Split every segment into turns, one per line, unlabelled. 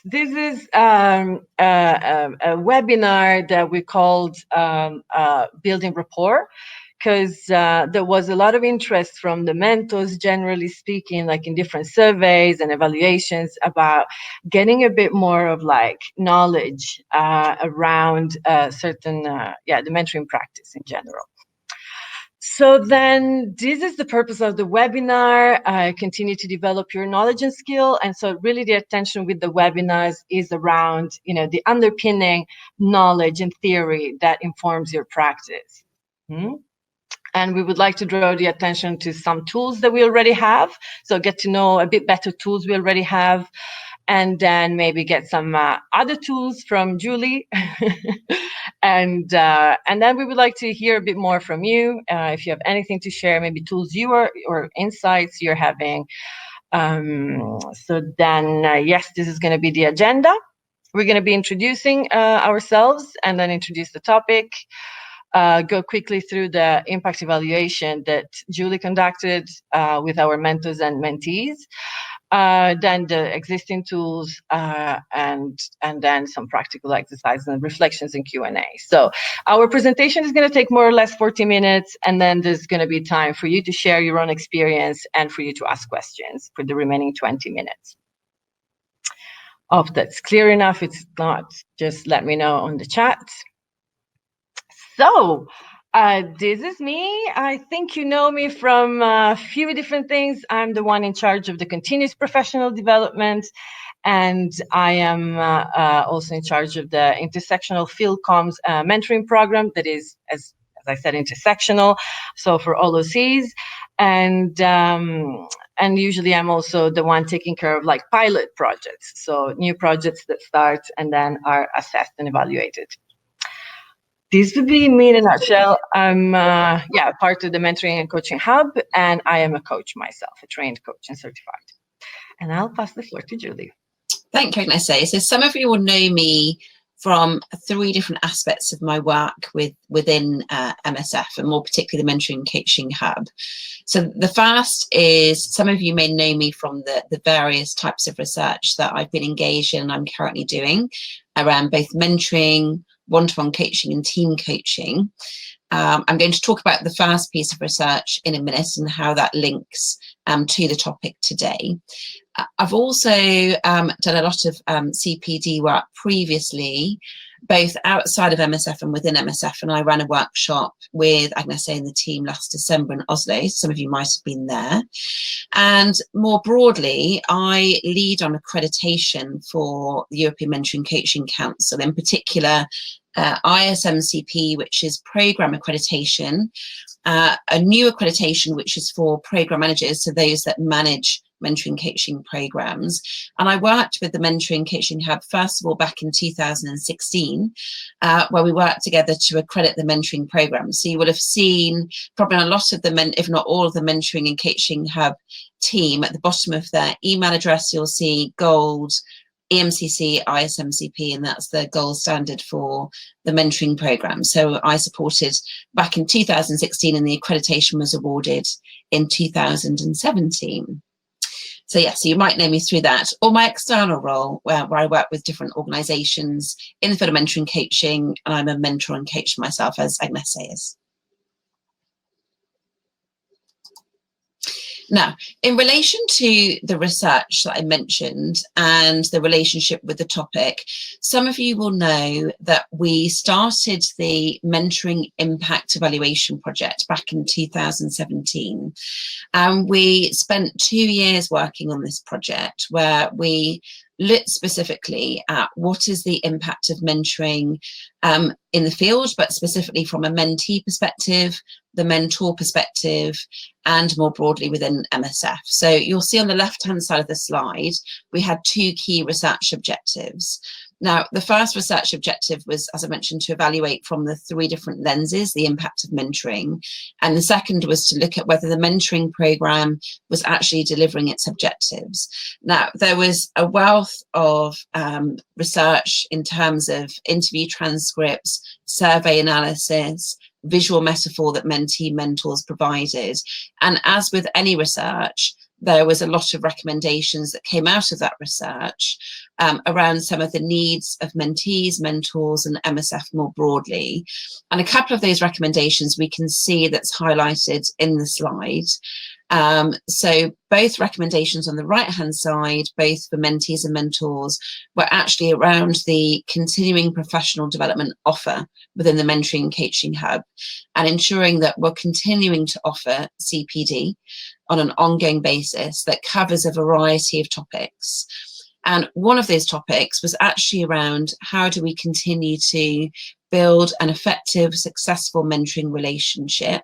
This is a webinar that we called Building Rapport, because there was a lot of interest from the mentors, generally speaking, like in different surveys and evaluations, about getting a bit more of like knowledge around certain, the mentoring practice in general. So then this is the purpose of the webinar. Continue to develop your knowledge and skill. And so really the attention with the webinars is around, the underpinning knowledge and theory that informs your practice. And we would like to draw the attention to some tools that we already have. So get to know a bit better tools we already have. And then maybe get some other tools from Julie. And then we would like to hear a bit more from you. If you have anything to share, maybe tools you are or insights you're having. So then, yes, this is going to be the agenda. We're going to be introducing ourselves and then introduce the topic. Go quickly through the impact evaluation that Julie conducted with our mentors and mentees. Then the existing tools, and then some practical exercises and reflections and Q&A. So our presentation is going to take more or less 40 minutes, and then there's going to be time for you to share your own experience and for you to ask questions for the remaining 20 minutes. Hope that's clear enough. If it's not, just let me know on the chat. So this is me. I think you know me from a few different things. I'm the one in charge of the continuous professional development, and I am also in charge of the intersectional field comms mentoring program that is, as I said, intersectional, so for all OCs. And usually I'm also the one taking care of like pilot projects, so new projects that start and then are assessed and evaluated. This would be me in a nutshell. I'm part of the Mentoring and Coaching Hub, and I am a coach myself, a trained coach and certified. And I'll pass the floor to Julie.
Thank you, Agnese. So some of you will know me from 3 different aspects of my work within MSF, and more particularly the Mentoring and Coaching Hub. So the first is, some of you may know me from the various types of research that I've been engaged in and I'm currently doing around both mentoring, one-to-one coaching and team coaching. I'm going to talk about the first piece of research in a minute and how that links to the topic today. I've also done a lot of CPD work previously, both outside of MSF and within MSF, and I ran a workshop with Agnese and the team last December in Oslo. Some of you might have been there. And more broadly, I lead on accreditation for the European Mentoring Coaching Council, in particular ISMCP, which is program accreditation, a new accreditation which is for program managers, so those that manage mentoring coaching programs. And I worked with the Mentoring Coaching Hub, first of all, back in 2016, where we worked together to accredit the mentoring program. So you will have seen probably a lot of the if not all of the Mentoring and Coaching Hub team, at the bottom of their email address, you'll see gold, EMCC, ISMCP, and that's the gold standard for the mentoring program. So I supported back in 2016, and the accreditation was awarded in 2017. So yes, you might know me through that, or my external role where I work with different organisations in the field of mentoring coaching, and I'm a mentor and coach myself, as Agnese is. Now, in relation to the research that I mentioned and the relationship with the topic, some of you will know that we started the Mentoring Impact Evaluation Project back in 2017. And we spent 2 years working on this project, where we looked specifically at what is the impact of mentoring in the field, but specifically from a mentee perspective, the mentor perspective, and more broadly within MSF. So you'll see on the left-hand side of the slide, we had 2 key research objectives. Now, the first research objective was, as I mentioned, to evaluate from the 3 different lenses the impact of mentoring. And the second was to look at whether the mentoring program was actually delivering its objectives. Now, there was a wealth of research in terms of interview transcripts, survey analysis, visual metaphor that mentee mentors provided. And as with any research, there was a lot of recommendations that came out of that research around some of the needs of mentees, mentors, and MSF more broadly. And a couple of those recommendations we can see that's highlighted in the slide. So both recommendations on the right-hand side, both for mentees and mentors, were actually around the continuing professional development offer within the Mentoring and Coaching Hub, and ensuring that we're continuing to offer CPD on an ongoing basis that covers a variety of topics. And one of those topics was actually around how do we continue to build an effective, successful mentoring relationship.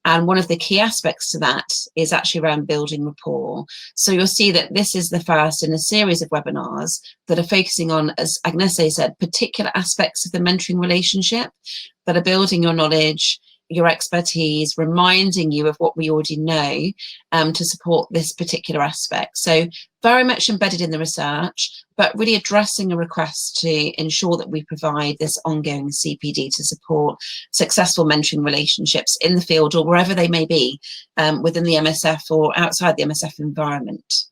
And one of the key aspects to that is actually around building rapport. So you'll see that this is the first in a series of webinars that are focusing on, as Agnese said, particular aspects of the mentoring relationship that are building your knowledge, your expertise, reminding you of what we already know to support this particular aspect. So very much embedded in the research, but really addressing a request to ensure that we provide this ongoing CPD to support successful mentoring relationships in the field or wherever they may be within the MSF or outside the MSF environment.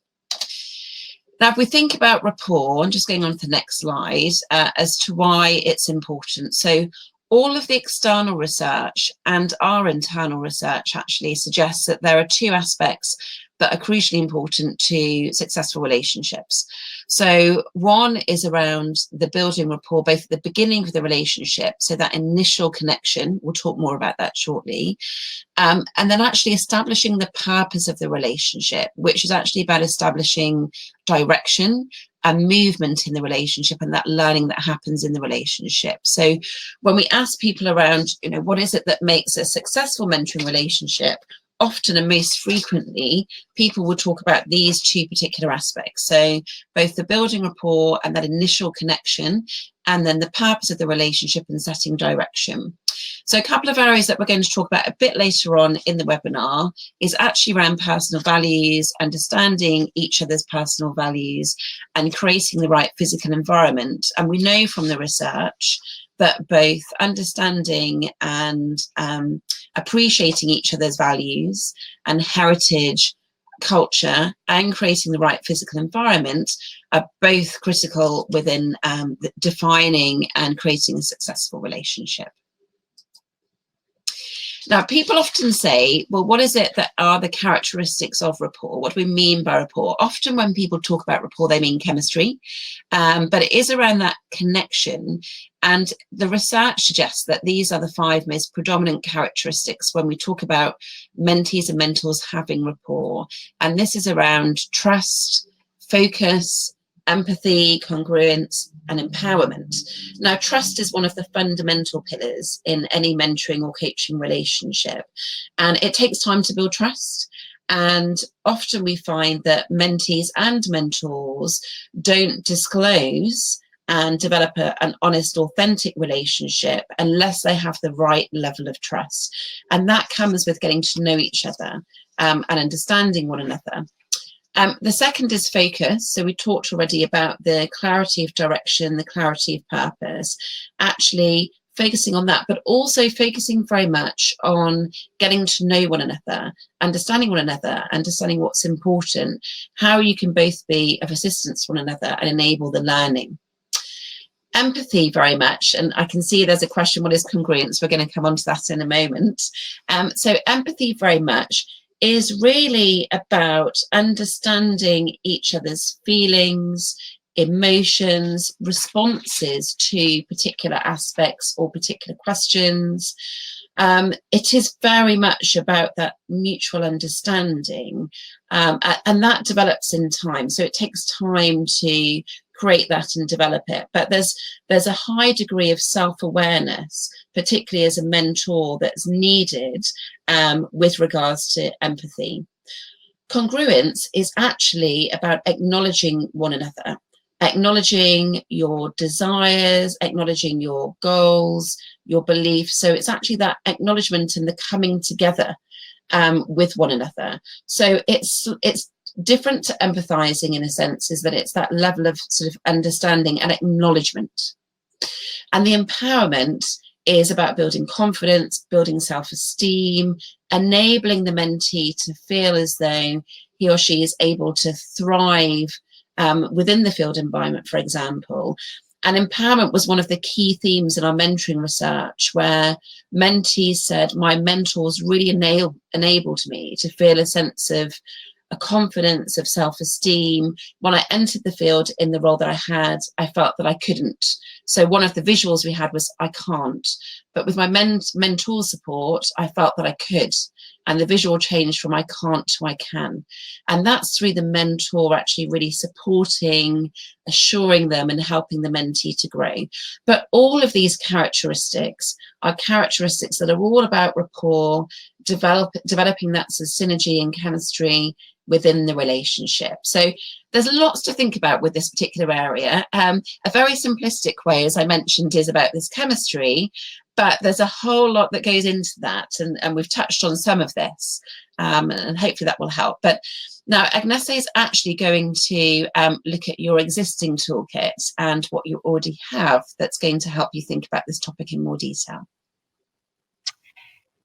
Now, if we think about rapport, and just going on to the next slide, as to why it's important. So all of the external research and our internal research actually suggests that there are two aspects that are crucially important to successful relationships. So one is around the building rapport, both at the beginning of the relationship, so that initial connection, we'll talk more about that shortly, and then actually establishing the purpose of the relationship, which is actually about establishing direction and movement in the relationship and that learning that happens in the relationship. So when we ask people around, what is it that makes a successful mentoring relationship, often and most frequently, people will talk about these two particular aspects. So both the building rapport and that initial connection, and then the purpose of the relationship and setting direction. So a couple of areas that we're going to talk about a bit later on in the webinar is actually around personal values, understanding each other's personal values and creating the right physical environment. And we know from the research that both understanding and appreciating each other's values and heritage, culture, and creating the right physical environment are both critical within defining and creating a successful relationship. Now, people often say, well, what is it that are the characteristics of rapport? What do we mean by rapport? Often when people talk about rapport, they mean chemistry, but it is around that connection. And the research suggests that these are the 5 most predominant characteristics when we talk about mentees and mentors having rapport. And this is around trust, focus, empathy, congruence, and empowerment. Now, trust is one of the fundamental pillars in any mentoring or coaching relationship, and it takes time to build trust. And often we find that mentees and mentors don't disclose and develop an honest, authentic relationship unless they have the right level of trust. And that comes with getting to know each other and understanding one another. The second is focus. So we talked already about the clarity of direction, the clarity of purpose, actually focusing on that, but also focusing very much on getting to know one another, understanding one another, understanding what's important, how you can both be of assistance to one another and enable the learning. Empathy very much, and I can see there's a question, what is congruence? We're going to come on to that in a moment. So empathy very much is really about understanding each other's feelings, emotions, responses to particular aspects or particular questions. It is very much about that mutual understanding, and that develops in time. So it takes time to create that and develop it. But there's a high degree of self-awareness, particularly as a mentor, that's needed with regards to empathy. Congruence is actually about acknowledging one another, acknowledging your desires, acknowledging your goals, your beliefs. So it's actually that acknowledgement and the coming together with one another. So it's different to empathizing in a sense, is that it's that level of sort of understanding and acknowledgement. And the empowerment is about building confidence, building self-esteem, enabling the mentee to feel as though he or she is able to thrive within the field environment, for example. And empowerment was one of the key themes in our mentoring research, where mentees said, my mentors really enabled me to feel a sense of a confidence, of self-esteem. When I entered the field in the role that I had, I felt that I couldn't. So one of the visuals we had was I can't. But with my mentor support, I felt that I could. And the visual changed from I can't to I can. And that's through the mentor actually really supporting, assuring them and helping the mentee to grow. But all of these characteristics are characteristics that are all about rapport, developing that synergy and chemistry within the relationship. So there's lots to think about with this particular area. A very simplistic way, as I mentioned, is about this chemistry, but there's a whole lot that goes into that, and we've touched on some of this, and hopefully that will help. But now Agnese is actually going to look at your existing toolkit and what you already have that's going to help you think about this topic in more detail.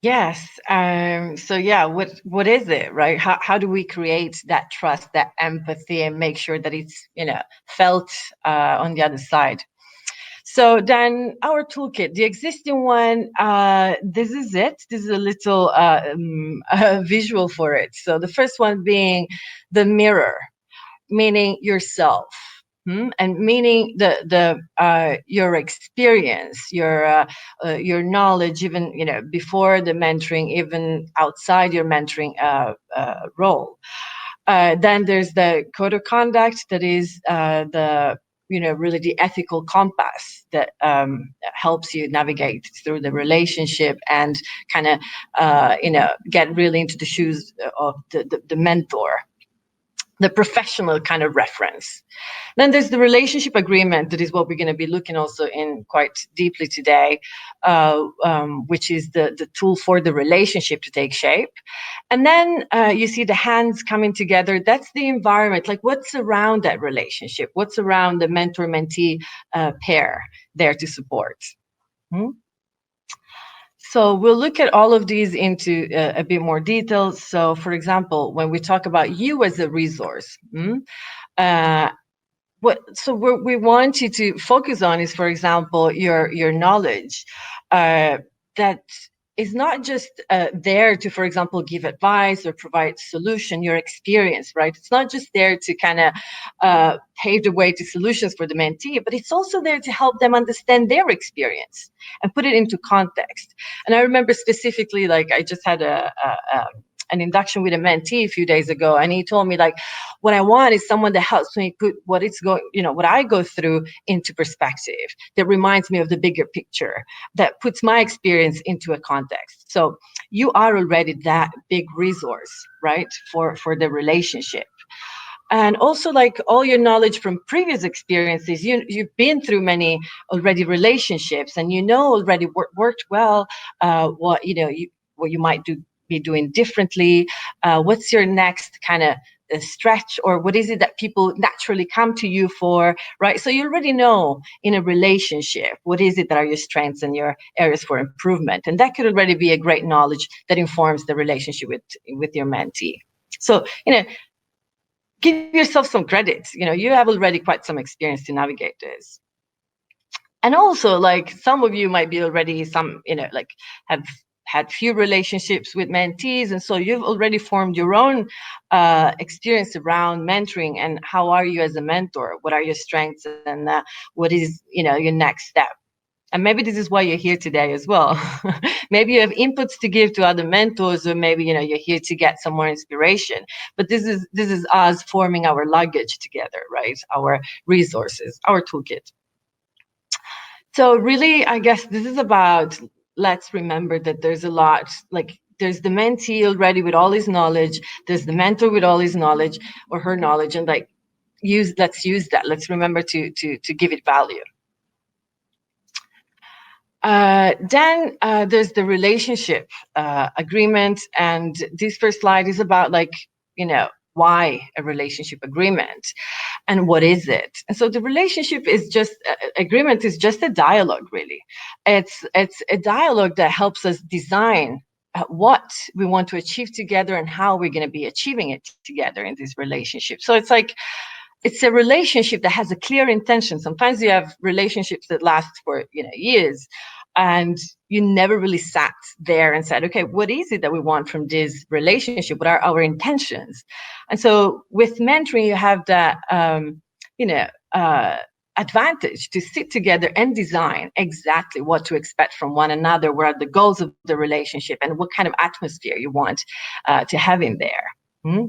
Yes. So yeah, what is it, right? How do we create that trust, that empathy, and make sure that it's felt on the other side? So then our toolkit, the existing one, this is it. This is a little visual for it. So the first one being the mirror, meaning yourself. And meaning your experience, your knowledge, even before the mentoring, even outside your mentoring role. Then there's the code of conduct, that is really the ethical compass that helps you navigate through the relationship and kind of get really into the shoes of the mentor. The professional kind of reference. Then there's the relationship agreement, that is what we're going to be looking also in quite deeply today, which is the tool for the relationship to take shape. And then you see the hands coming together. That's the environment, like what's around that relationship, what's around the mentor-mentee pair there to support. So we'll look at all of these into a bit more detail. So for example, when we talk about you as a resource, what we want you to focus on is, for example, your knowledge that is not just there to, for example, give advice or provide solution, your experience, right? It's not just there to kind of pave the way to solutions for the mentee, but it's also there to help them understand their experience and put it into context. And I remember specifically, like I just had an induction with a mentee a few days ago, and he told me, like, what I want is someone that helps me put what I go through into perspective, that reminds me of the bigger picture, that puts my experience into a context. So you are already that big resource, right, for the relationship. And also, like, all your knowledge from previous experiences, you've been through many already relationships, and already what worked well, what you might be doing differently. What's your next kind of stretch, or what is it that people naturally come to you for, right? So you already know in a relationship what is it that are your strengths and your areas for improvement, and that could already be a great knowledge that informs the relationship with your mentee. So give yourself some credit. You have already quite some experience to navigate this. And also, like, some of you might be already have had few relationships with mentees, and so you've already formed your own experience around mentoring. And how are you as a mentor? What are your strengths, and what is your next step? And maybe this is why you're here today as well. Maybe you have inputs to give to other mentors, or maybe you're here to get some more inspiration. But this is us forming our luggage together, right? Our resources, our toolkit. So really, I guess this is about, let's remember that there's a lot, like there's the mentee already with all his knowledge, there's the mentor with all his knowledge or her knowledge, and let's use that. Let's remember to give it value. Then there's the relationship agreement, and this first slide is about, like, why a relationship agreement and what is it. And so the relationship is just agreement is just a dialogue, really. It's a dialogue that helps us design what we want to achieve together and how we're going to be achieving it together in this relationship. So it's like, it's a relationship that has a clear intention. Sometimes you have relationships that last for, years, and you never really sat there and said, okay, what is it that we want from this relationship? What are our intentions? And so with mentoring, you have that, advantage to sit together and design exactly what to expect from one another, what are the goals of the relationship, and what kind of atmosphere you want to have in there.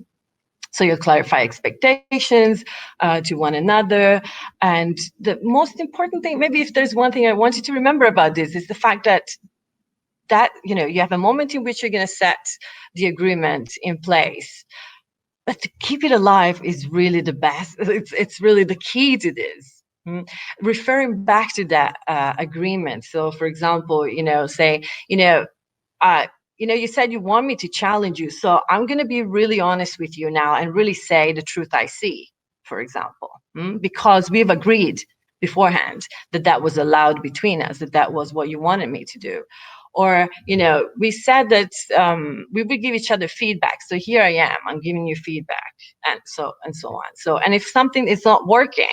So you'll clarify expectations to one another. And the most important thing, maybe if there's one thing I want you to remember about this, is the fact that you have a moment in which you're going to set the agreement in place. But to keep it alive is really the best. It's really the key to this. Referring back to that agreement. So, for example, say, you said you want me to challenge you, so I'm going to be really honest with you now and really say the truth I see, for example, because we've agreed beforehand that was allowed between us, that was what you wanted me to do. Or, we said that we would give each other feedback. So here I am, I'm giving you feedback, and so on. So, and if something is not working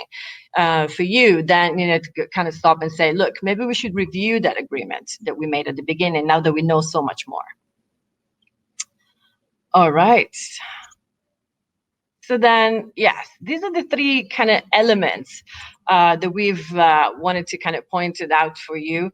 for you, then, to kind of stop and say, look, maybe we should review that agreement that we made at the beginning now that we know so much more. All right. So then, yes, these are the three kind of elements that we've wanted to kind of point it out for you.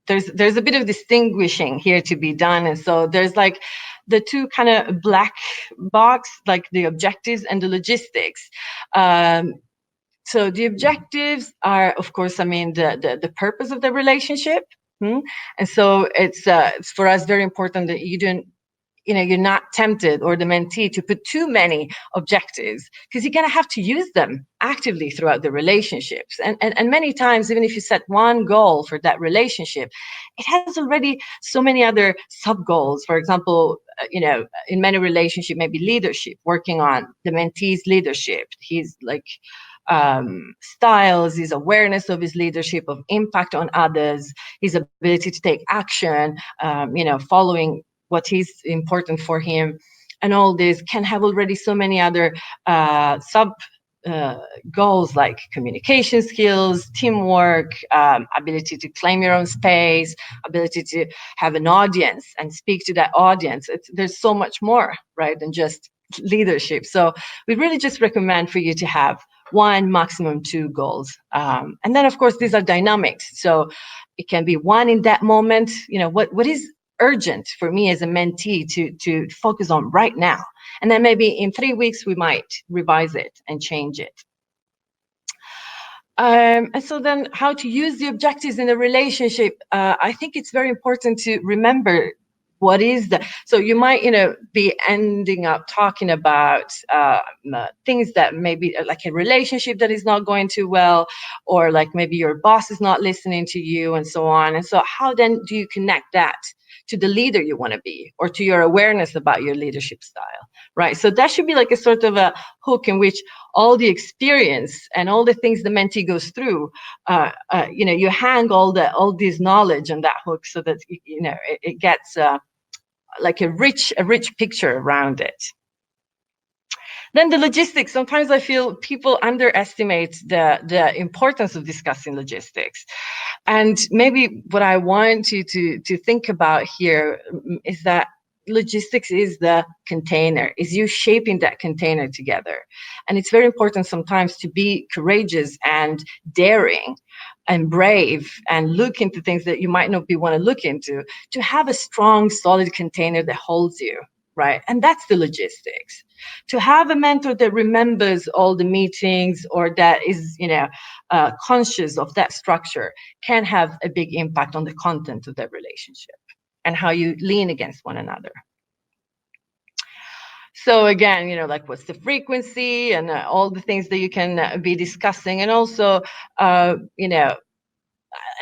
There's a bit of distinguishing here to be done. And so there's like the two kind of black box, like the objectives and the logistics. So the objectives are, of course, the purpose of the relationship. And so it's for us very important that you're not tempted, or the mentee, to put too many objectives, because you're going to have to use them actively throughout the relationships. And many times, even if you set one goal for that relationship, it has already so many other sub goals. For example, in many relationships, maybe leadership, working on the mentee's leadership, his styles, his awareness of his leadership, of impact on others, his ability to take action, following what is important for him. And all this can have already so many other sub goals, like communication skills, teamwork, ability to claim your own space, ability to have an audience and speak to that audience. There's so much more, right, than just leadership. So we really just recommend for you to have one, maximum two goals. And then, of course, these are dynamics. So it can be one in that moment, what is urgent for me as a mentee to focus on right now. And then maybe in 3 weeks, we might revise it and change it. And so then how to use the objectives in a relationship, I think it's very important to remember what is so you might, be ending up talking about things that maybe like a relationship that is not going too well, or like maybe your boss is not listening to you, and so on. And so how then do you connect that to the leader you want to be, or to your awareness about your leadership style, right? So that should be like a sort of a hook in which all the experience and all the things the mentee goes through, you hang all this knowledge on that hook, so that it gets like a rich picture around it. Then the logistics. Sometimes I feel people underestimate the importance of discussing logistics. And maybe what I want you to think about here is that logistics is the container, is you shaping that container together. And it's very important sometimes to be courageous and daring and brave and look into things that you might not want to look into, to have a strong, solid container that holds you, right? And that's the logistics. To have a mentor that remembers all the meetings, or that is, conscious of that structure, can have a big impact on the content of that relationship and how you lean against one another. So again, like what's the frequency, and all the things that you can be discussing. And also, a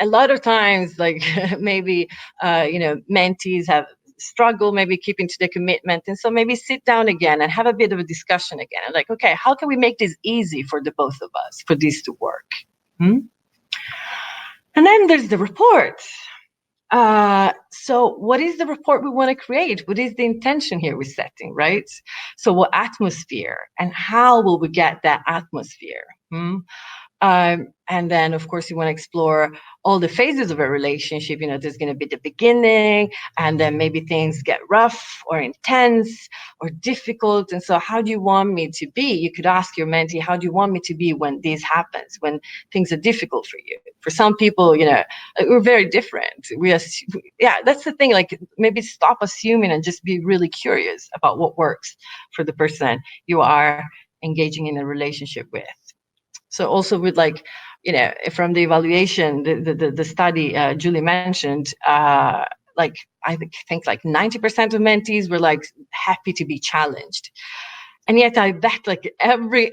lot of times, like maybe, mentees have struggle maybe keeping to the commitment. And so maybe sit down again and have a bit of a discussion again. And like, okay, how can we make this easy for the both of us, for this to work? And then there's the report. So what is the report we want to create? What is the intention here we're setting, right? So what atmosphere, and how will we get that atmosphere? And then, of course, you want to explore all the phases of a relationship. There's going to be the beginning, and then maybe things get rough or intense or difficult. And so how do you want me to be? You could ask your mentee, how do you want me to be when this happens, when things are difficult for you? For some people, we're very different. Yeah, that's the thing. Like, maybe stop assuming and just be really curious about what works for the person you are engaging in a relationship with. So also with from the evaluation, the study Julie mentioned, like I think like 90% of mentees were like happy to be challenged. And yet I bet like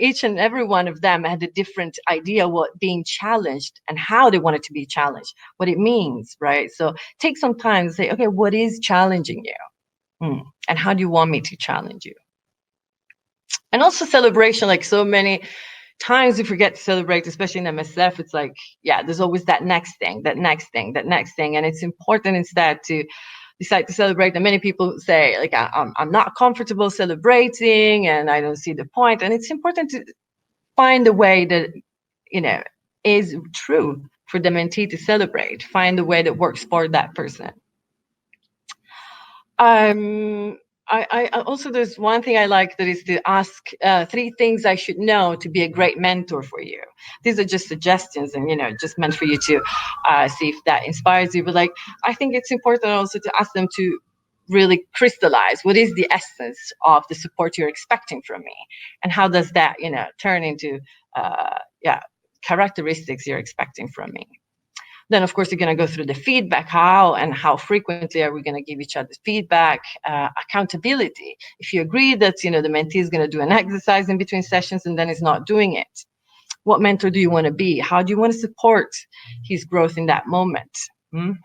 each and every one of them had a different idea what being challenged and how they wanted to be challenged, what it means, right? So take some time to say, okay, what is challenging you? And how do you want me to challenge you? And also celebration, like so many times we forget to celebrate, especially in MSF. It's like, yeah, there's always that next thing. And it's important instead to decide to celebrate. And many people say, like, I'm not comfortable celebrating and I don't see the point. And it's important to find a way that, is true for the mentee to celebrate, find a way that works for that person. I also, there's one thing I like, that is to ask 3 things I should know to be a great mentor for you. These are just suggestions, and just meant for you to see if that inspires you. But like, I think it's important also to ask them to really crystallize what is the essence of the support you're expecting from me, and how does that turn into characteristics you're expecting from me. Then, of course, you're going to go through the feedback, how frequently are we going to give each other feedback, accountability. If you agree that, the mentee is going to do an exercise in between sessions and then is not doing it, what mentor do you want to be? How do you want to support his growth in that moment?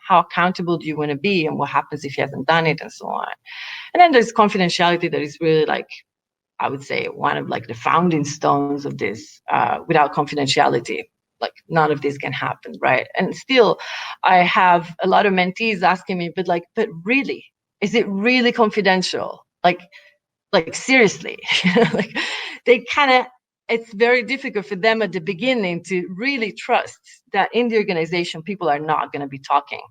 How accountable do you want to be, and what happens if he hasn't done it, and so on. And then there's confidentiality, that is really like, I would say, one of like the founding stones of this. Without confidentiality, like none of this can happen, right? And still, I have a lot of mentees asking me, but really, is it really confidential? Like seriously, like they it's very difficult for them at the beginning to really trust that in the organization, people are not going to be talking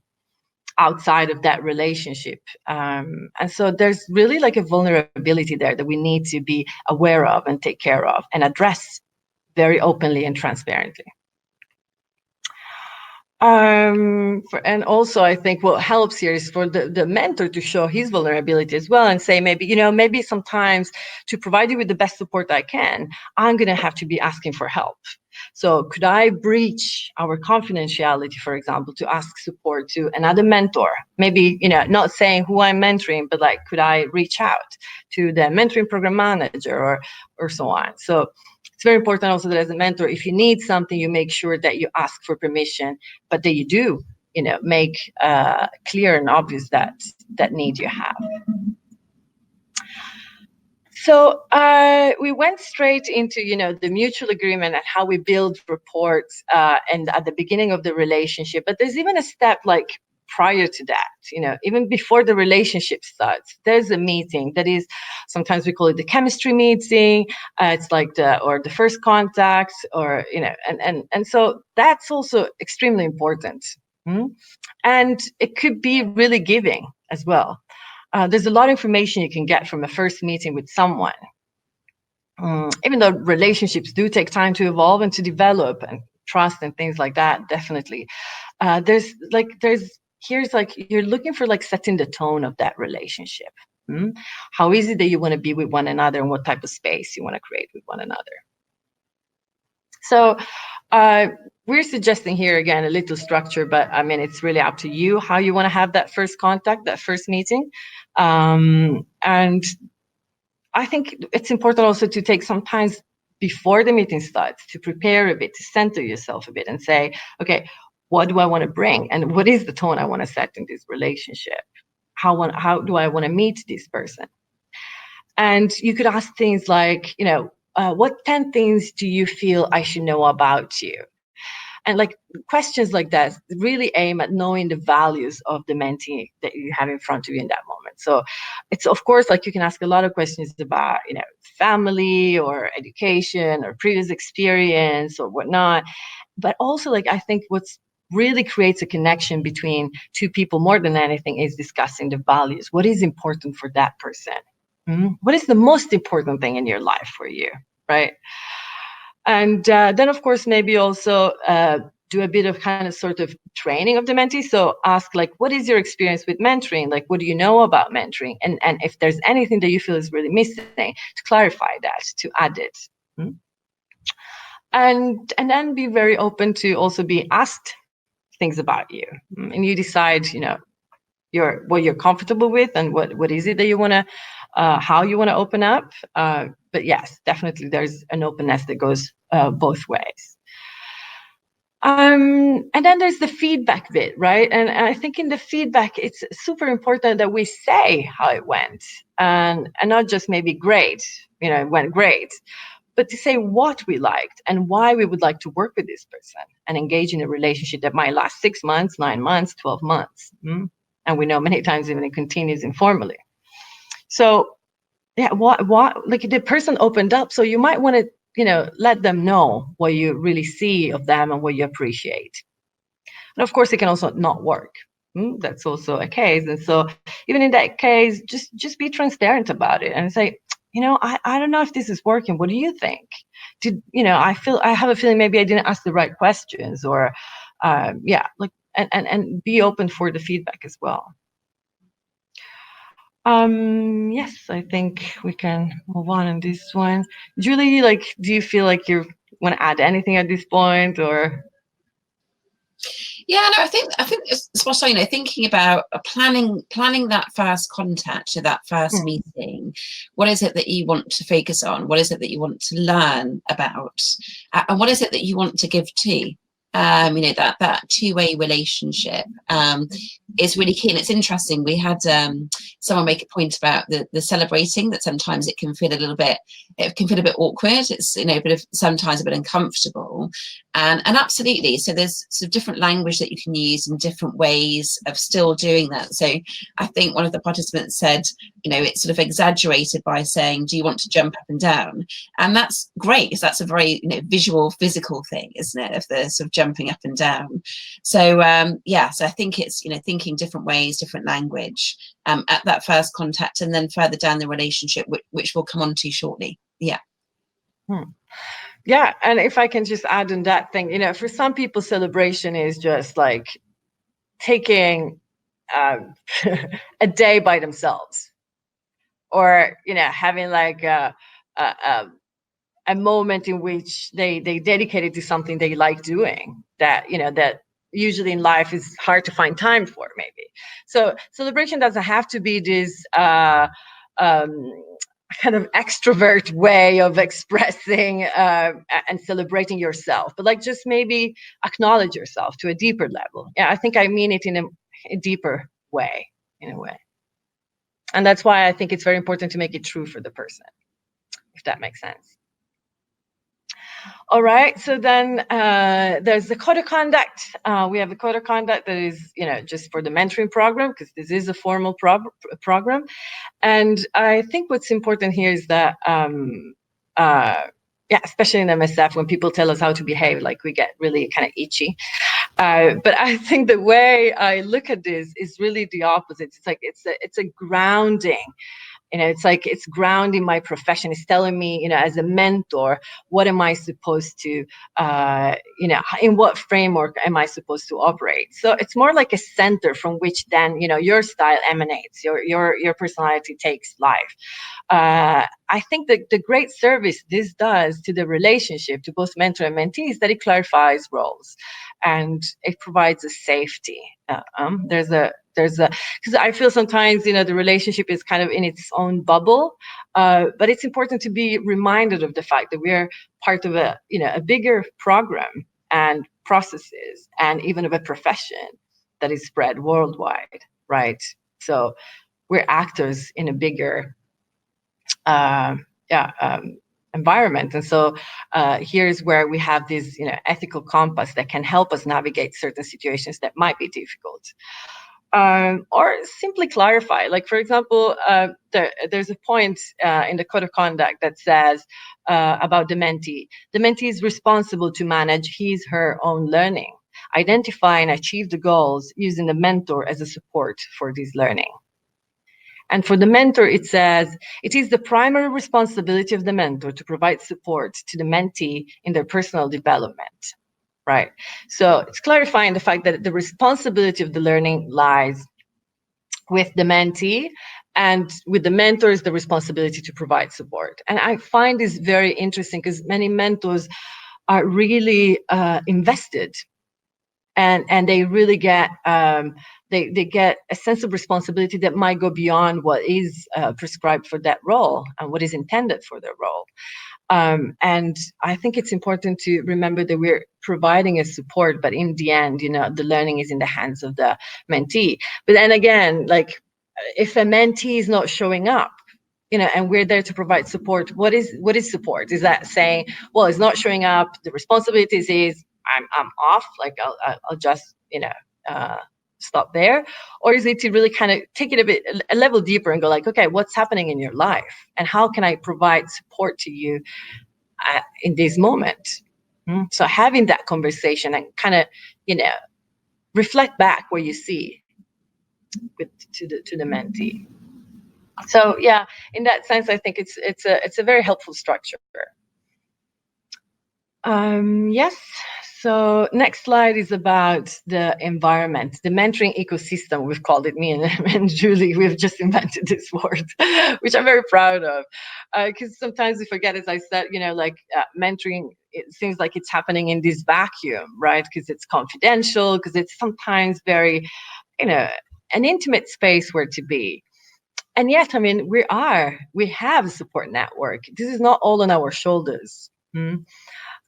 outside of that relationship. And so there's really like a vulnerability there that we need to be aware of and take care of and address very openly and transparently. And also, I think what helps here is for the mentor to show his vulnerability as well, and say, maybe sometimes, to provide you with the best support I can, I'm going to have to be asking for help. So could I breach our confidentiality, for example, to ask support to another mentor? Maybe, not saying who I'm mentoring, but like, could I reach out to the mentoring program manager or so on? So it's very important also that as a mentor, if you need something, you make sure that you ask for permission, but that you do, make clear and obvious that need you have. So we went straight into, the mutual agreement and how we build reports and at the beginning of the relationship. But there's even a step like prior to that, even before the relationship starts, there's a meeting that is, sometimes we call it the chemistry meeting. It's like the first contact, or, and so that's also extremely important. And it could be really giving as well. There's a lot of information you can get from a first meeting with someone. Even though relationships do take time to evolve and to develop, and trust and things like that, definitely. Here's you're looking for like setting the tone of that relationship. How is it that you want to be with one another, and what type of space you want to create with one another. So we're suggesting here, again, a little structure, but I mean, it's really up to you how you want to have that first contact, that first meeting. And I think it's important also to take some time before the meeting starts to prepare a bit, to center yourself a bit and say, okay, what do I want to bring? And what is the tone I want to set in this relationship? How do I want to meet this person? And you could ask things like, what 10 things do you feel I should know about you? And like questions like that really aim at knowing the values of the mentee that you have in front of you in that moment. So it's, of course, like you can ask a lot of questions about, family or education or previous experience or whatnot. But also, like, I think what's really creates a connection between two people more than anything is discussing the values. What is important for that person? What is the most important thing in your life for you, right? And then, of course, maybe also do a bit of kind of sort of training of the mentee. So ask, like, what is your experience with mentoring? Like, what do you know about mentoring? And if there's anything that you feel is really missing, to clarify that, to add it. And then be very open to also be asked things about you. And you decide, what you're comfortable with and what is it that you want to, how you want to open up. But yes, definitely there's an openness that goes both ways. And then there's the feedback bit, right? And I think in the feedback, it's super important that we say how it went, and not just maybe great, it went great, but to say what we liked and why we would like to work with this person and engage in a relationship that might last 6 months, 9 months, 12 months. And we know many times even it continues informally. So yeah, what like the person opened up, so you might want to, let them know what you really see of them and what you appreciate. And of course, it can also not work. That's also a case. And so even in that case, just be transparent about it and say, I don't know if this is working. What do you think? I have a feeling maybe I didn't ask the right questions, or and be open for the feedback as well. Yes, I think we can move on this one. Julie, do you feel like you want to add anything at this point, or?
Yeah, no, I think it's what I thinking about planning that first contact, to that first meeting. What is it that you want to focus on? What is it that you want to learn about? And what is it that you want to give to? That two-way relationship is really key. And it's interesting, we had someone make a point about the celebrating, that sometimes it can feel a bit awkward. It's sometimes a bit uncomfortable, and absolutely, so there's sort of different language that you can use and different ways of still doing that. So I think one of the participants said, it's sort of exaggerated by saying, do you want to jump up and down? And that's great, because that's a very visual, physical thing, isn't it, of the sort of jumping up and down. So so I think it's thinking different ways, different language at that first contact, and then further down the relationship, which we'll come on to shortly.
Yeah, and if I can just add on that thing, for some people, celebration is just like taking a day by themselves, or having like a moment in which they dedicate it to something they like doing, that that usually in life is hard to find time for, maybe. So celebration doesn't have to be this kind of extrovert way of expressing and celebrating yourself, but like just maybe acknowledge yourself to a deeper level. Yeah, I think I mean it in a deeper way, in a way. And that's why I think it's very important to make it true for the person, if that makes sense. All right, so then there's the code of conduct. We have a code of conduct that is, just for the mentoring program, because this is a formal program. And I think what's important here is that, especially in MSF, when people tell us how to behave, like we get really kind of itchy. But I think the way I look at this is really the opposite. It's like it's a grounding. It's like it's grounding my profession. It's telling me, as a mentor, what am I supposed to, in what framework am I supposed to operate? So it's more like a center from which then, your style emanates, your personality takes life. I think that the great service this does to the relationship, to both mentor and mentee, is that it clarifies roles and it provides a safety. Because I feel sometimes, the relationship is kind of in its own bubble, but it's important to be reminded of the fact that we're part of a bigger program and processes, and even of a profession that is spread worldwide, right? So we're actors in a bigger, a environment. And so here's where we have this, ethical compass that can help us navigate certain situations that might be difficult. Or simply clarify. Like, for example, there's a point in the code of conduct that says about the mentee. The mentee is responsible to manage his/her own learning, identify and achieve the goals using the mentor as a support for this learning. And for the mentor, it says, it is the primary responsibility of the mentor to provide support to the mentee in their personal development. Right. So it's clarifying the fact that the responsibility of the learning lies with the mentee, and with the mentor is the responsibility to provide support. And I find this very interesting because many mentors are really invested, and they really get they get a sense of responsibility that might go beyond what is prescribed for that role and what is intended for their role. And I think it's important to remember that we're providing a support, but in the end, the learning is in the hands of the mentee. But then again, like, if a mentee is not showing up, and we're there to provide support, what is support? Is that saying, well, it's not showing up, the responsibilities is I'm off, like I'll just stop there? Or is it to really kind of take it a level deeper and go like, okay, what's happening in your life, and how can I provide support to you in this moment? So having that conversation and kind of reflect back what you see to the mentee. So yeah, in that sense, I think it's a very helpful structure. Yes. So next slide is about the environment, the mentoring ecosystem. We've called it, me and Julie. We've just invented this word, which I'm very proud of, because sometimes we forget, as I said, mentoring. It seems like it's happening in this vacuum, right? Because it's confidential, because it's sometimes very, an intimate space where to be. And yet, I mean, we have a support network. This is not all on our shoulders.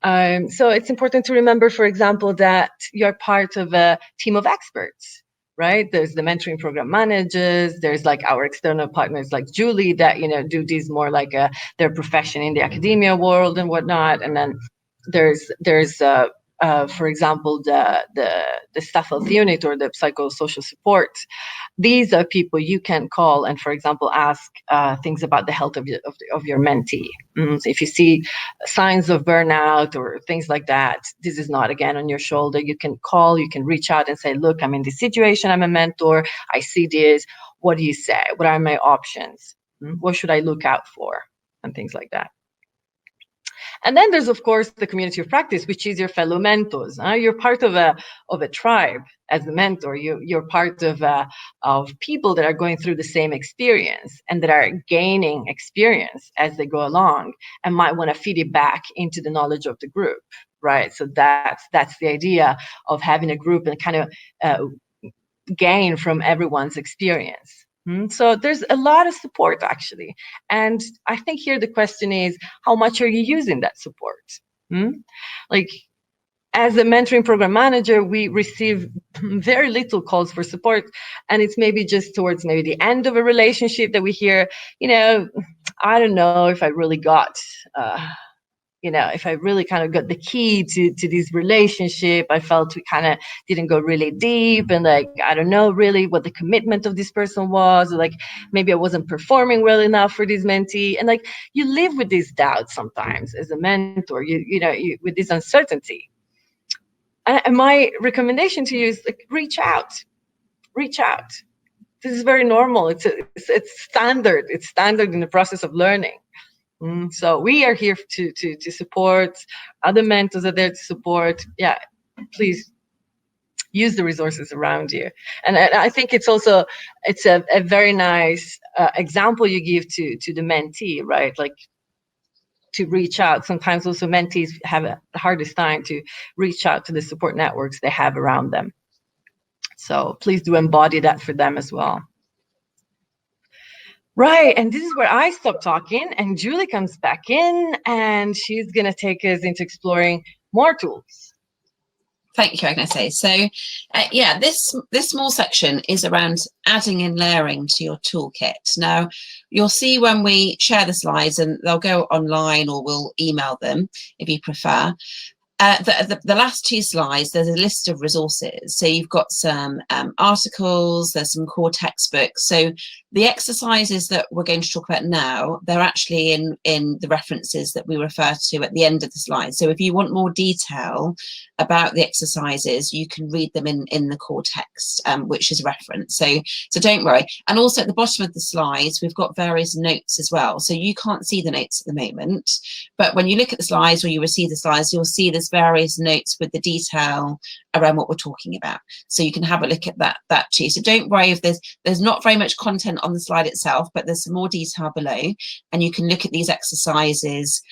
So it's important to remember, for example, that you're part of a team of experts, right? There's the mentoring program managers. There's like our external partners like Julie that, do these more like their profession in the academia world and whatnot. And then there's for example, the staff health unit or the psychosocial support. These are people you can call and, for example, ask things about the health of your mentee. So if you see signs of burnout or things like that, this is not, again, on your shoulder. You can call, you can reach out and say, look, I'm in this situation, I'm a mentor, I see this. What do you say? What are my options? What should I look out for? And things like that. And then there's, of course, the community of practice, which is your fellow mentors. You're part of a tribe as a mentor. You're part of people that are going through the same experience and that are gaining experience as they go along and might want to feed it back into the knowledge of the group, right? So that's the idea of having a group and kind of gain from everyone's experience. So there's a lot of support, actually. And I think here the question is, how much are you using that support? Like, as a mentoring program manager, we receive very little calls for support. And it's maybe just towards maybe the end of a relationship that we hear, I don't know if I really got... if I really kind of got the key to this relationship. I felt we kind of didn't go really deep, and like, I don't know really what the commitment of this person was, or like maybe I wasn't performing well enough for this mentee. And like, you live with these doubts sometimes as a mentor, with this uncertainty. And my recommendation to you is like, reach out. This is very normal. It's standard. It's standard in the process of learning. So we are here to support. Other mentors are there to support. Yeah, please use the resources around you. And I think it's a very nice example you give to the mentee, right? Like, to reach out. Sometimes also mentees have the hardest time to reach out to the support networks they have around them. So please do embody that for them as well. Right, and this is where I stop talking and Julie comes back in and she's going to take us into exploring more tools.
Thank you, Agnese. So, yeah, this small section is around adding and layering to your toolkit. Now, you'll see when we share the slides, and they'll go online or we'll email them if you prefer. The last two slides, there's a list of resources. So you've got some articles, there's some core textbooks. So the exercises that we're going to talk about now, they're actually in the references that we refer to at the end of the slide. So if you want more detail about the exercises, you can read them in the core text, which is referenced. So don't worry. And also at the bottom of the slides, we've got various notes as well. So you can't see the notes at the moment, but when you look at the slides or you receive the slides, you'll see there's various notes with the detail around what we're talking about. So you can have a look at that too. So don't worry if there's not very much content on the slide itself, but there's some more detail below, and you can look at these exercises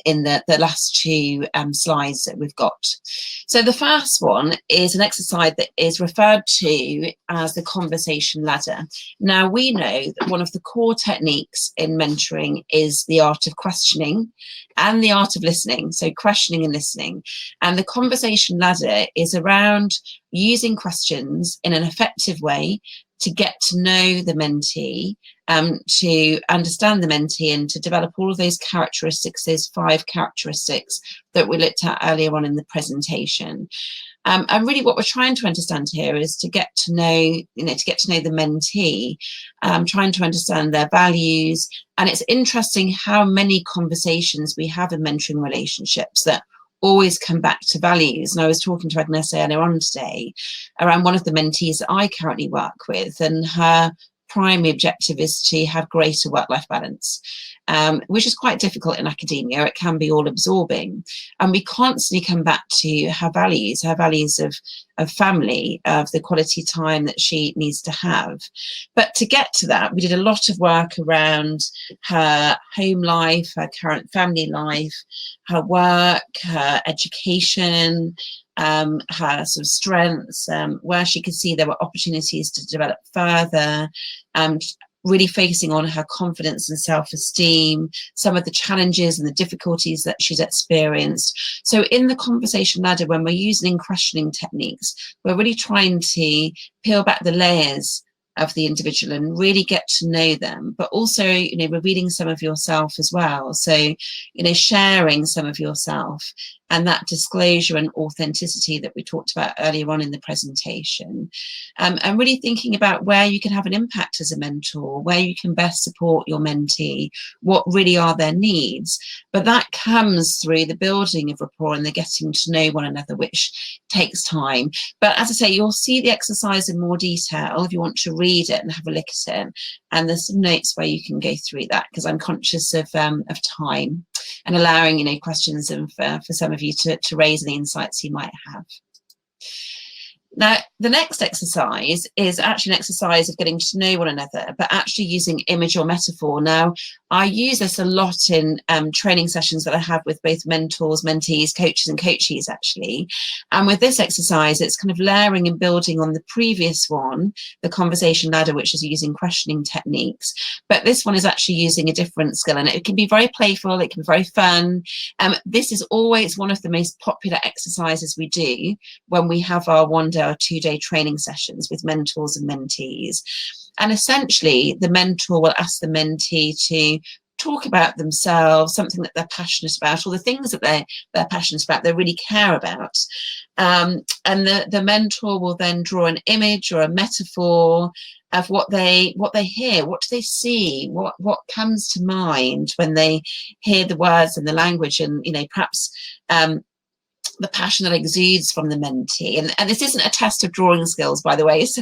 in the last two slides that we've got. So the first one is an exercise that is referred to as the conversation ladder. Now, we know that one of the core techniques in mentoring is the art of questioning and the art of listening. So questioning and listening. And the conversation ladder is around using questions in an effective way to get to know the mentee, to understand the mentee, and to develop all of those characteristics, those 5 characteristics that we looked at earlier on in the presentation. And really what we're trying to understand here is to get to know, the mentee, trying to understand their values. And it's interesting how many conversations we have in mentoring relationships that always come back to values. And I was talking to Agnese earlier on today around one of the mentees that I currently work with, and her primary objective is to have greater work-life balance, which is quite difficult in academia. It can be all absorbing, and we constantly come back to her values of family, of the quality time that she needs to have. But to get to that, we did a lot of work around her home life, her current family life, her work, her education, her sort of strengths, where she could see there were opportunities to develop further, really focusing on her confidence and self-esteem, some of the challenges and the difficulties that she's experienced. So in the conversation ladder, when we're using questioning techniques, we're really trying to peel back the layers of the individual and really get to know them, but also, revealing some of yourself as well. So, sharing some of yourself, and that disclosure and authenticity that we talked about earlier on in the presentation. And really thinking about where you can have an impact as a mentor, where you can best support your mentee, what really are their needs. But that comes through the building of rapport and the getting to know one another, which takes time. But as I say, you'll see the exercise in more detail if you want to read it and have a look at it. And there's some notes where you can go through that, because I'm conscious of time and allowing, questions and for some of you to raise any insights you might have. Now, the next exercise is actually an exercise of getting to know one another, but actually using image or metaphor. Now, I use this a lot in training sessions that I have with both mentors, mentees, coaches and coachees, actually. And with this exercise, it's kind of layering and building on the previous one, the conversation ladder, which is using questioning techniques. But this one is actually using a different skill, and it can be very playful, it can be very fun. This is always one of the most popular exercises we do when we have our 1-day or 2-day training sessions with mentors and mentees. And essentially, the mentor will ask the mentee to talk about themselves, something that they're passionate about, or the things that they're passionate about, they really care about. And the mentor will then draw an image or a metaphor of what they hear, what do they see, what comes to mind when they hear the words and the language, and perhaps the passion that exudes from the mentee. And this isn't a test of drawing skills, by the way, so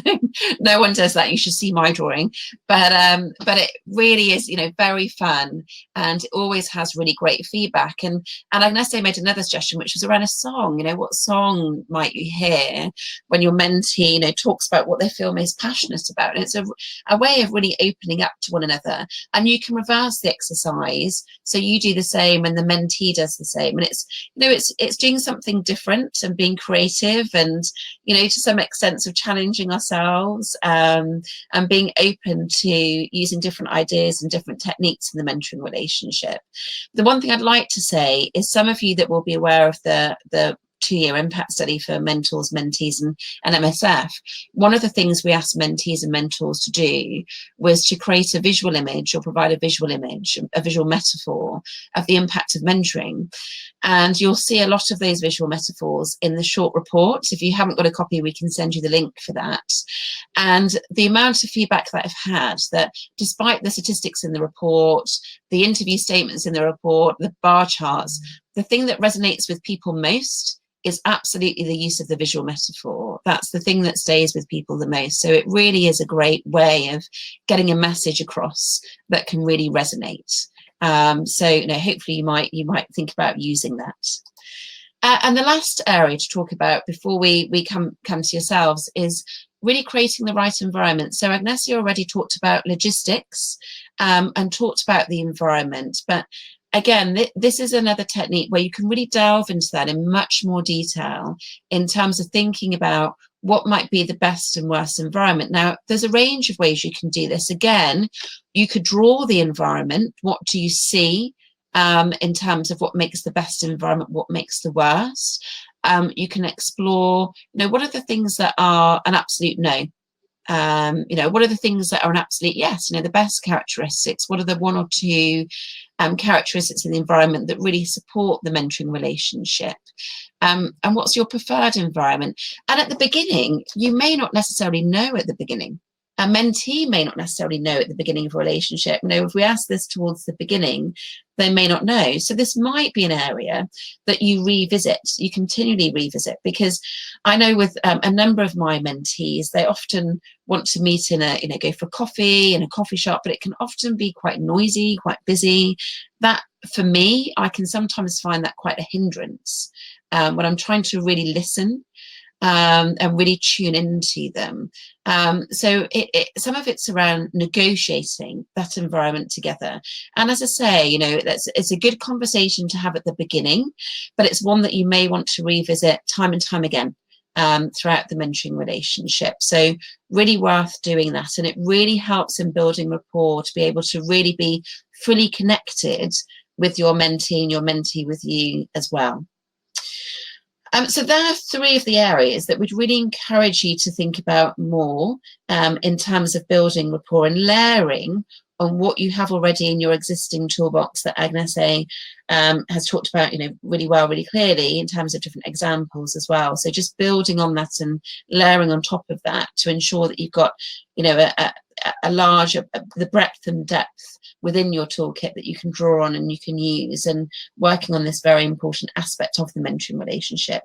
no one does that. You should see my drawing. But it really is, very fun, and it always has really great feedback. And Agnese made another suggestion, which was around a song. What song might you hear when your mentee, talks about what they feel most passionate about? And it's a way of really opening up to one another. And you can reverse the exercise, so you do the same and the mentee does the same. And it's doing something different and being creative, and to some extent of challenging ourselves, and being open to using different ideas and different techniques in the mentoring relationship. The one thing I'd like to say is, some of you that will be aware of the 2-year impact study for mentors, mentees, and MSF, one of the things we asked mentees and mentors to do was to create a visual image or provide a visual image, a visual metaphor of the impact of mentoring. And you'll see a lot of those visual metaphors in the short report. If you haven't got a copy, we can send you the link for that. And the amount of feedback that I've had, that despite the statistics in the report, the interview statements in the report, the bar charts, the thing that resonates with people most is absolutely the use of the visual metaphor. That's the thing that stays with people the most. So it really is a great way of getting a message across that can really resonate. So hopefully you might think about using that. And the last area to talk about before we come to yourselves is really creating the right environment. So Agnese already talked about logistics and talked about the environment, but again, this is another technique where you can really delve into that in much more detail in terms of thinking about what might be the best and worst environment. Now, there's a range of ways you can do this. Again, you could draw the environment. What do you see in terms of what makes the best environment, what makes the worst? You can explore, what are the things that are an absolute no? What are the things that are an absolute yes? The best characteristics. What are the 1 or 2 characteristics in the environment that really support the mentoring relationship? And what's your preferred environment? And at the beginning, you may not necessarily know at the beginning. A mentee may not necessarily know at the beginning of a relationship. If we ask this towards the beginning, they may not know. So this might be an area that you revisit, you continually revisit, because I know with a number of my mentees, they often want to meet in go for coffee in a coffee shop, but it can often be quite noisy, quite busy. That, for me, I can sometimes find that quite a hindrance when I'm trying to really listen and really tune into them. So some of it's around negotiating that environment together. And as I say, it's a good conversation to have at the beginning, but it's one that you may want to revisit time and time again throughout the mentoring relationship. So really worth doing that. And it really helps in building rapport to be able to really be fully connected with your mentee and your mentee with you as well. So there are 3 of the areas that we'd really encourage you to think about more in terms of building rapport and layering on what you have already in your existing toolbox that Agnese has talked about, really well, really clearly in terms of different examples as well. So just building on that and layering on top of that to ensure that you've got, a large, the breadth and depth within your toolkit that you can draw on and you can use, and working on this very important aspect of the mentoring relationship.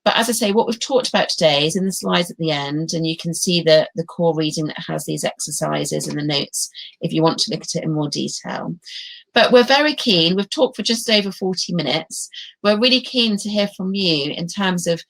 But as I say, what we've talked about today is in the slides at the end, and you can see the core reading that has these exercises and the notes if you want to look at it in more detail. But we're very keen, we've talked for just over 40 minutes, we're really keen to hear from you in terms of,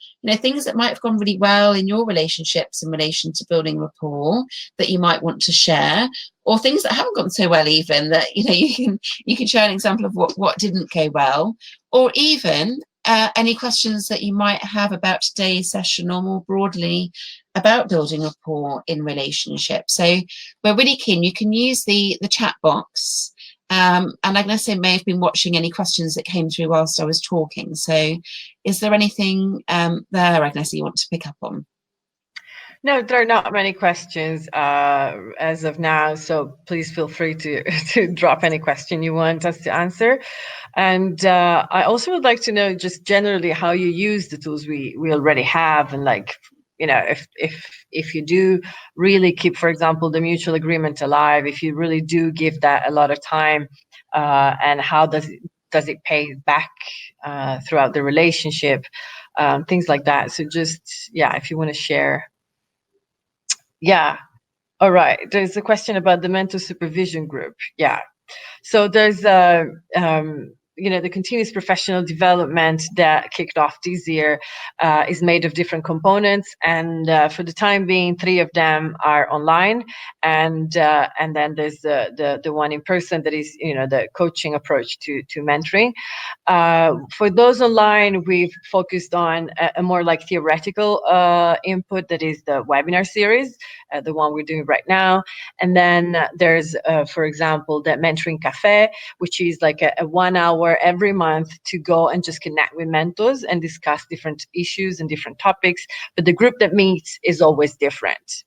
things that might have gone really well in your relationships in relation to building rapport that you might want to share, or things that haven't gone so well even that, you can share an example of what didn't go well, or even any questions that you might have about today's session or more broadly about building rapport in relationships. So we're really keen. You can use the chat box. And Agnese may have been watching any questions that came through whilst I was talking. So is there anything there, Agnese, you want to pick up on?
No, there are not many questions as of now, so please feel free to drop any question you want us to answer. And I also would like to know just generally how you use the tools we already have, and if you do really keep, for example, the mutual agreement alive, if you really do give that a lot of time, and how does it pay back throughout the relationship, things like that. So just, if you want to share. Yeah. All right. There's a question about the mental supervision group. Yeah. So there's the continuous professional development that kicked off this year is made of different components, and for the time being, 3 of them are online, and then there's the one in person that is the coaching approach to mentoring. For those online, we've focused on a more like theoretical input, that is the webinar series, the one we're doing right now. And then there's, for example, the mentoring cafe, which is like a 1 hour hour every month to go and just connect with mentors and discuss different issues and different topics. But the group that meets is always different.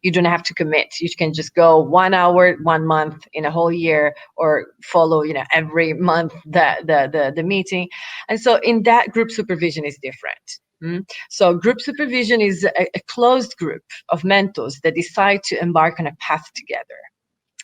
You don't have to commit. You can just go 1 hour, 1 month in a whole year, or follow, every month the meeting. And so in that, group supervision is different. So group supervision is a closed group of mentors that decide to embark on a path together.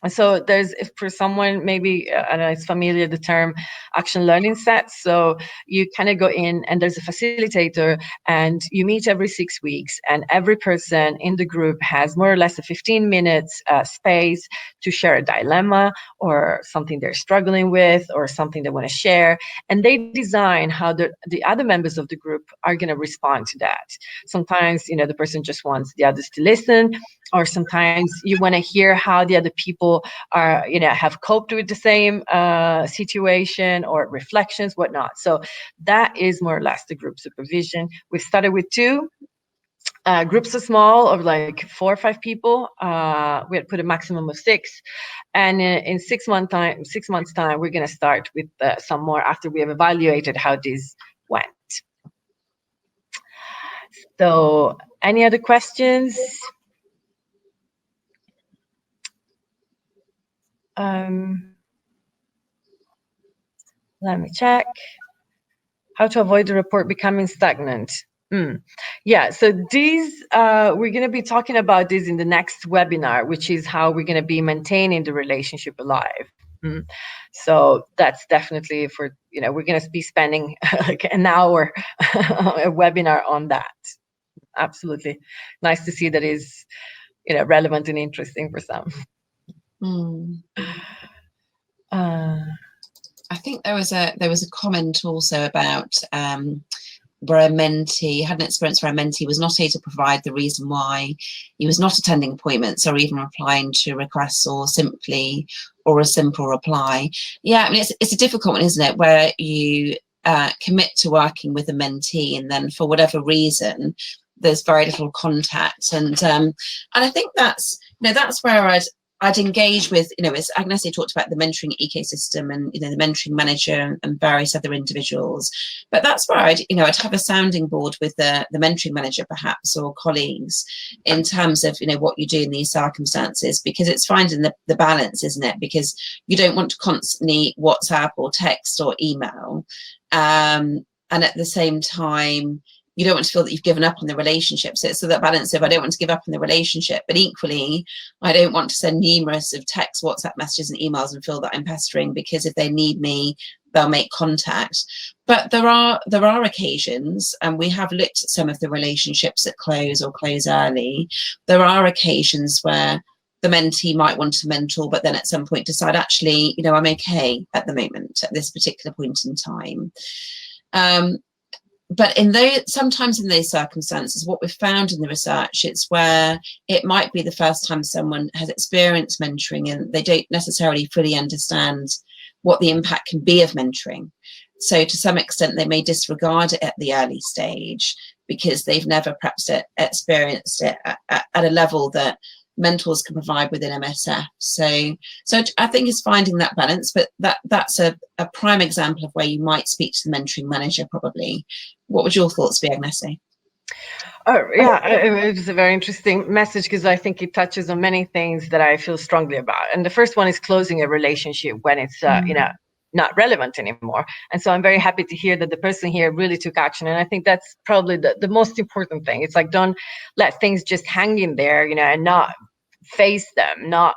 And so there's, if for someone maybe, I don't know, it's familiar, the term action learning sets. So you kind of go in and there's a facilitator and you meet every 6 weeks, and every person in the group has more or less a 15 minutes space to share a dilemma or something they're struggling with or something they want to share. And they design how the other members of the group are going to respond to that. Sometimes, the person just wants the others to listen, or sometimes you want to hear how the other people are, have coped with the same situation, or reflections, whatnot. So that is more or less the group supervision. We've started with 2. Groups are small, of like 4 or 5 people. We had put a maximum of 6, and in 6 months time, we're going to start with some more after we have evaluated how this went. So, any other questions? Let me check. How to avoid the report becoming stagnant. Yeah, so these, we're going to be talking about this in the next webinar, which is how we're going to be maintaining the relationship alive. So that's definitely for, we're going to be spending like an hour a webinar on that. Absolutely. Nice to see that is, relevant and interesting for some.
I think there was a comment also about where a mentee had an experience where a mentee was not able to provide the reason why he was not attending appointments or even replying to requests, or a simple reply. Yeah, I mean, it's a difficult one, isn't it, where you commit to working with a mentee and then for whatever reason there's very little contact, and I think that's where I'd engage with, as Agnese talked about the mentoring ecosystem and, the mentoring manager and various other individuals. But that's where I'd have a sounding board with the mentoring manager perhaps, or colleagues, in terms of, what you do in these circumstances, because it's finding the balance, isn't it? Because you don't want to constantly WhatsApp or text or email. And at the same time, you don't want to feel that you've given up on the relationship. So that balance of, I don't want to give up on the relationship, but equally, I don't want to send numerous of text, WhatsApp messages and emails and feel that I'm pestering, because if they need me, they'll make contact. But there are occasions, and we have looked at some of the relationships that close or close early. There are occasions where the mentee might want to mentor, but then at some point decide, actually, I'm okay at the moment, at this particular point in time. But sometimes in those circumstances, what we've found in the research, it's where it might be the first time someone has experienced mentoring and they don't necessarily fully understand what the impact can be of mentoring. So to some extent, they may disregard it at the early stage because they've never perhaps experienced it at a level that mentors can provide within MSF. So I think it's finding that balance, but that's a prime example of where you might speak to the mentoring manager probably. What would your thoughts be, Agnese?
Oh, yeah, it was a very interesting message, because I think it touches on many things that I feel strongly about. And the first one is closing a relationship when it's, not relevant anymore. And so I'm very happy to hear that the person here really took action. And I think that's probably the most important thing. It's like, don't let things just hang in there, and not face them, not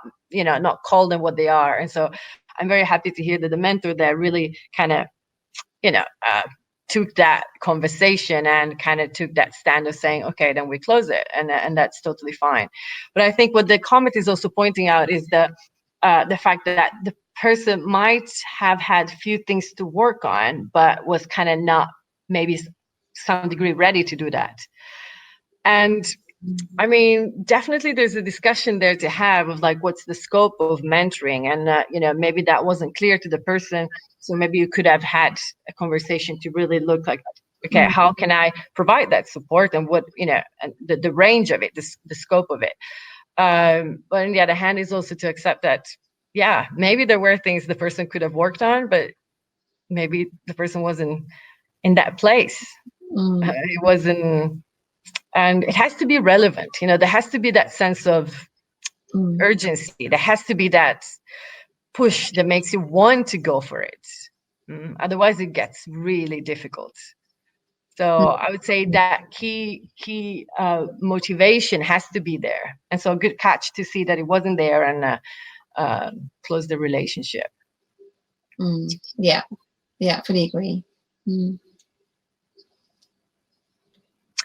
call them what they are. And so I'm very happy to hear that the mentor there really kind of, took that conversation and kind of took that stand of saying, okay, then we close it, and that's totally fine. But I think what the comment is also pointing out is the fact that the person might have had few things to work on, but was kind of not maybe some degree ready to do that. And I mean, definitely there's a discussion there to have of like, what's the scope of mentoring? And, maybe that wasn't clear to the person. So maybe you could have had a conversation to really look like, okay, how can I provide that support, and what, and the range of it, the scope of it. But on the other hand is also to accept that, yeah, maybe there were things the person could have worked on, but maybe the person wasn't in that place. It wasn't, and it has to be relevant. There has to be that sense of urgency. There has to be that push that makes you want to go for it. Otherwise, it gets really difficult. So I would say that key motivation has to be there. And so a good catch to see that it wasn't there and close the relationship.
Yeah, fully agree.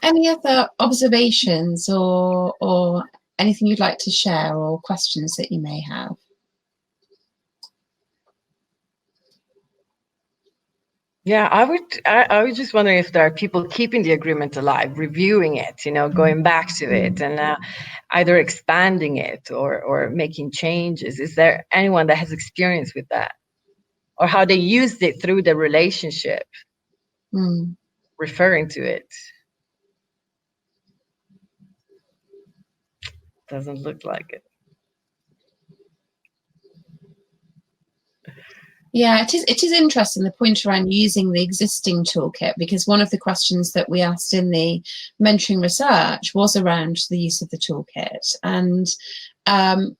Any other observations or anything you'd like to share, or questions that you may have?
Yeah, I was just wondering if there are people keeping the agreement alive, reviewing it, going back to it, and either expanding it or making changes. Is there anyone that has experience with that, or how they used it through the relationship, referring to it? Doesn't look like it.
Yeah, it is interesting, the point around using the existing toolkit, because one of the questions that we asked in the mentoring research was around the use of the toolkit. And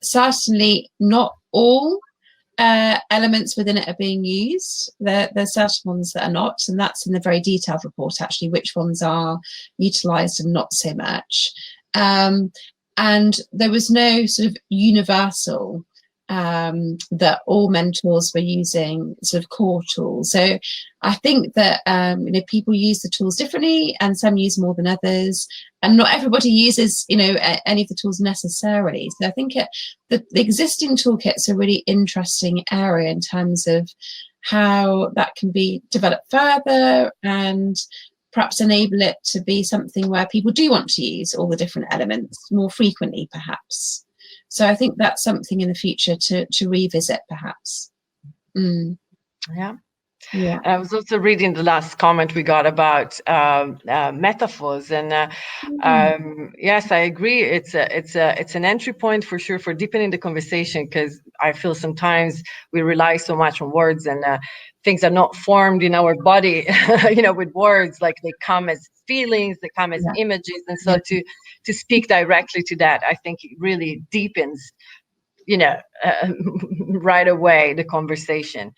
certainly not all elements within it are being used. There's certain ones that are not, and that's in the very detailed report, actually, which ones are utilised and not so much. And there was no sort of universal that all mentors were using sort of core tools. So I think that people use the tools differently, and some use more than others, and not everybody uses any of the tools necessarily. So I think the existing toolkit's a really interesting area in terms of how that can be developed further and perhaps enable it to be something where people do want to use all the different elements more frequently, perhaps. So I think that's something in the future to revisit, perhaps.
Yeah. I was also reading the last comment we got about metaphors, and yes, I agree. It's an entry point for sure for deepening the conversation, because I feel sometimes we rely so much on words, and things are not formed in our body, with words. Like, they come as feelings, they come as images, and so to speak directly to that, I think it really deepens, right away the conversation.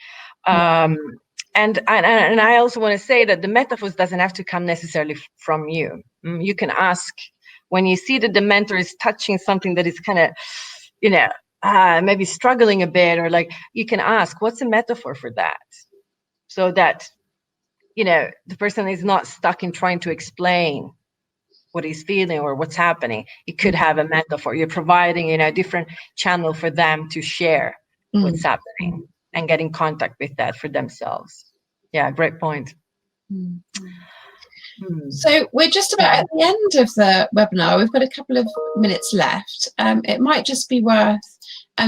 And I also want to say that the metaphors doesn't have to come necessarily from you. You can ask when you see that the mentor is touching something that is kind of, maybe struggling a bit, or like, you can ask, what's a metaphor for that? So that, the person is not stuck in trying to explain what he's feeling or what's happening. You could have a metaphor. You're providing, a different channel for them to share what's happening and get in contact with that for themselves. Yeah, great point.
So we're just about at the end of the webinar. We've got a couple of minutes left. It might just be worth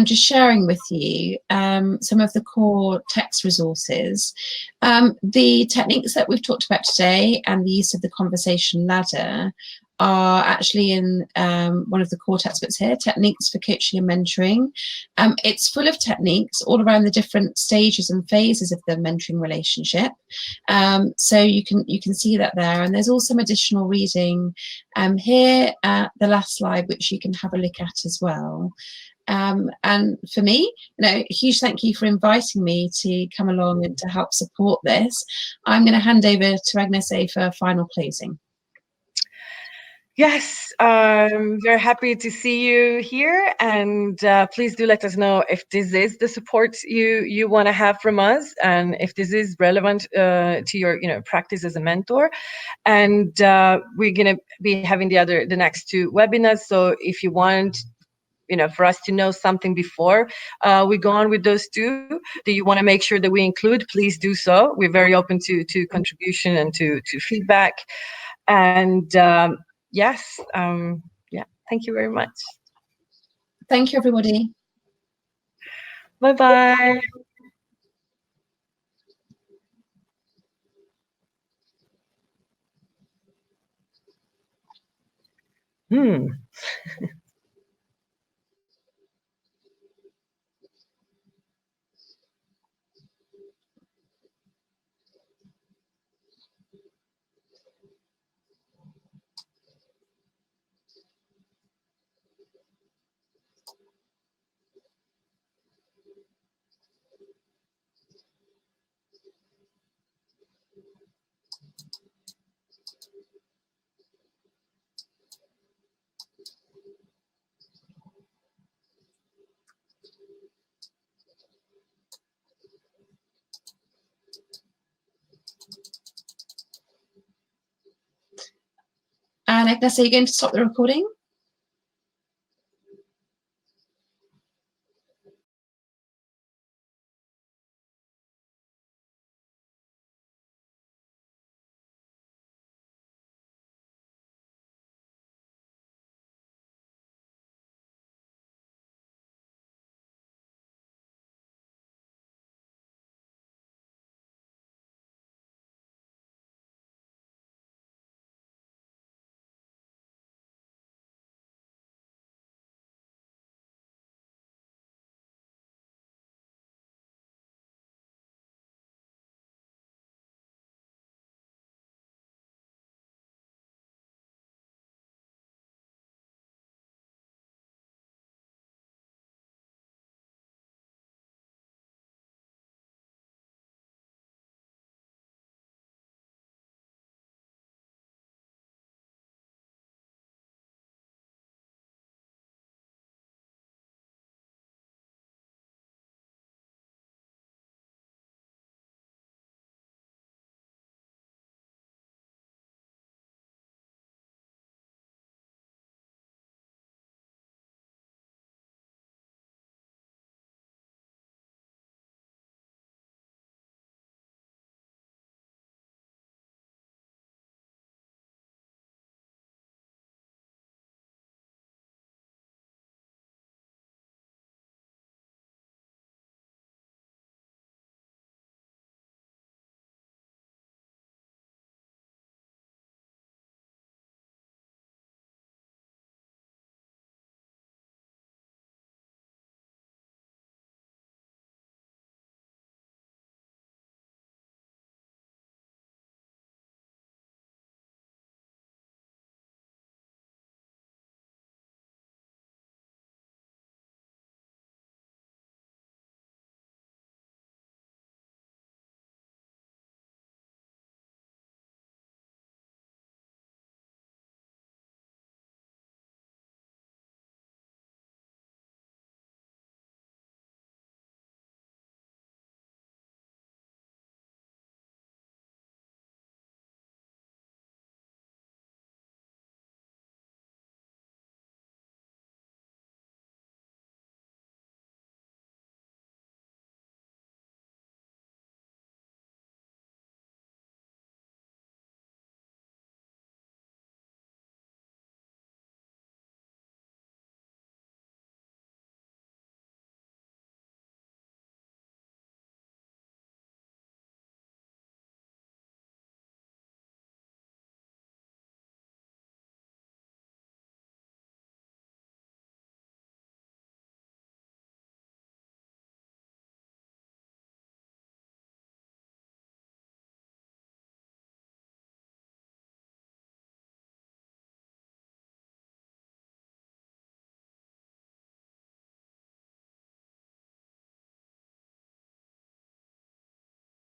just sharing with you some of the core text resources. The techniques that we've talked about today and the use of the conversation ladder are actually in one of the core textbooks here, Techniques for Coaching and Mentoring. It's full of techniques all around the different stages and phases of the mentoring relationship. So you can see that there, and there's also some additional reading here at the last slide, which you can have a look at as well. And for me, a huge thank you for inviting me to come along and to help support this. I'm going to hand over to Agnese for final closing.
Yes, I'm very happy to see you here, and please do let us know if this is the support you want to have from us, and if this is relevant to your practice as a mentor. And we're going to be having the next two webinars. So if you want for us to know something before we go on with those two that you want to make sure that we include, please do so. We're very open to contribution and to feedback. And yes, thank you very much.
Thank you, everybody.
Bye-bye.
And Agnes, are you going to stop the recording?